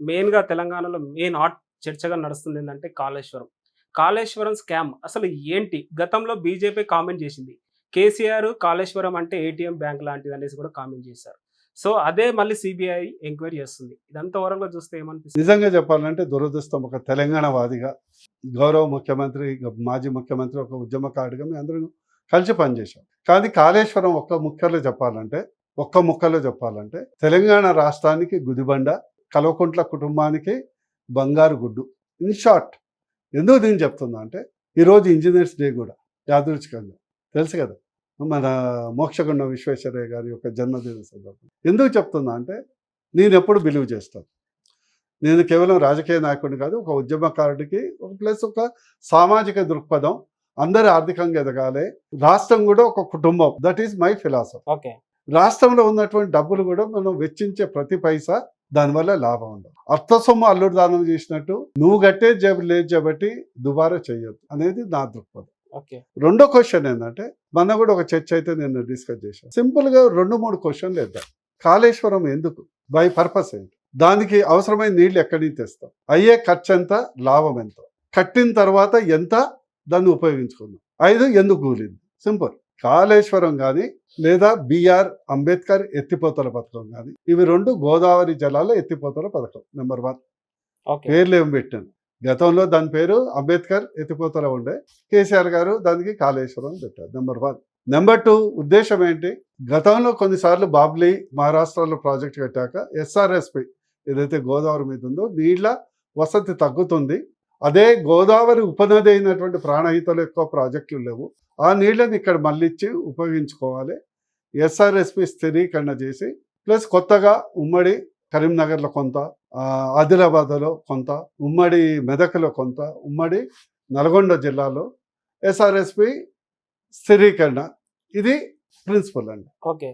మెయిన్‌గా తెలంగాణలో main hot చర్చగా నడుస్తుంది ఏందంటే కాళేశ్వరం. కాళేశ్వరం స్కామ్ అసలు ఏంటి? గతంలో బీజేపీ కామెంట్ చేసింది. కేసీఆర్ కాళేశ్వరం అంటే ఏటీఎం బ్యాంక్ లాంటిదనేసి కూడా కామెంట్ చేశారు. సో, అదే మళ్ళీ సీబీఐ ఎంక్వైరీ చేస్తుంది. ఇదంతా ఓవరాల్‌గా చూస్తే ఏమనిపిస్తుంది? నిజంగా చెప్పాలంటే దురదృష్టం. ఒక తెలంగాణ వాదిగా, గౌరవ ముఖ్యమంత్రి, మాజీ ముఖ్యమంత్రి, ఒక ఉద్యమకారుడిగా మేము అందరం కలిసి పనిచేశాం. కానీ కాళేశ్వరం ఒక్క ముక్కలో చెప్పాలంటే తెలంగాణ రాష్ట్రానికి గుదిబండ, కల్వకుంట్ల కుటుంబానికి బంగారు గుడ్డు. ఇన్ షార్ట్ ఎందుకు నేను చెప్తున్నా అంటే, ఈరోజు ఇంజనీర్స్ డే కూడా యాదృచ్ఛికంగా తెలుసు కదా, మన మోక్షగుండ విశ్వేశ్వరయ్య గారి యొక్క జన్మదిన సందర్భం. ఎందుకు చెప్తున్నా అంటే, నేను ఎప్పుడు బిలీవ్ చేస్తాను, నేను కేవలం రాజకీయ నాయకుడిని కాదు, ఒక ఉద్యమకారుడికి ప్లస్ ఒక సామాజిక దృక్పథం. అందరూ ఆర్థికంగా ఎదగాలి, రాష్ట్రం కూడా ఒక కుటుంబం. That is my philosophy. Okay. రాష్ట్రంలో ఉన్నటువంటి డబ్బులు కూడా మనం వెచ్చించే ప్రతి పైసా దానివల్ల లాభం ఉండదు. అర్థ సొమ్ము అల్లుడు దానం చేసినట్టు నువ్వు కట్టే జేబు లేదు కాబట్టి దుబారా చేయొద్దు అనేది నా దృక్పథం. ఓకే. రెండో క్వశ్చన్ ఏంటంటే, మొన్న కూడా ఒక చర్చ అయితే నేను డిస్కస్ చేశాను. సింపుల్గా 2-3 క్వశ్చన్లు వేద్దాం. కాళేశ్వరం ఎందుకు, బై పర్పస్ ఏంటి, దానికి అవసరమైన నీళ్లు ఎక్కడి నుంచి తెస్తాం, అయ్యే ఖర్చు ఎంత, లాభం ఎంత, కట్టిన తర్వాత ఎంత దాన్ని ఉపయోగించుకుందాం, 5 ఎందుకు కూలింది. సింపుల్. కాళేశ్వరం కానీ లేదా బిఆర్ అంబేద్కర్ ఎత్తిపోతల పథకం కానీ, ఇవి 2 గోదావరి జలాల ఎత్తిపోతల పథకం. నెంబర్ 1. ఓకే. పేర్లు ఏం పెట్టాను, గతంలో దాని పేరు అంబేద్కర్ ఎత్తిపోతల ఉండే, కేసీఆర్ గారు దానికి కాళేశ్వరం పెట్టారు. నెంబర్ 1. నెంబర్ 2 ఉద్దేశం ఏంటి, గతంలో కొన్నిసార్లు బాబ్లీ మహారాష్ట్రలో ప్రాజెక్ట్ కట్టాక ఎస్ఆర్ఎస్పి ఏదైతే గోదావరి మీద ఉందో నీళ్ళ వసతి తగ్గుతుంది, అదే గోదావరి ఉపనది అయినటువంటి ప్రాణహితలు ఎక్కువ ప్రాజెక్టులు లేవు, ఆ నీళ్ళని ఇక్కడ మళ్ళించి ఉపయోగించుకోవాలి. ఎస్ఆర్ఎస్పి స్థిరీకరణ చేసి ప్లస్ కొత్తగా ఉమ్మడి కరీంనగర్లో కొంత, ఆదిలాబాద్లో కొంత, ఉమ్మడి మెదక్లో కొంత, ఉమ్మడి నల్గొండ జిల్లాలో ఎస్ఆర్ఎస్పి స్థిరీకరణ. ఇది ప్రిన్సిపల్ అండి. ఓకే.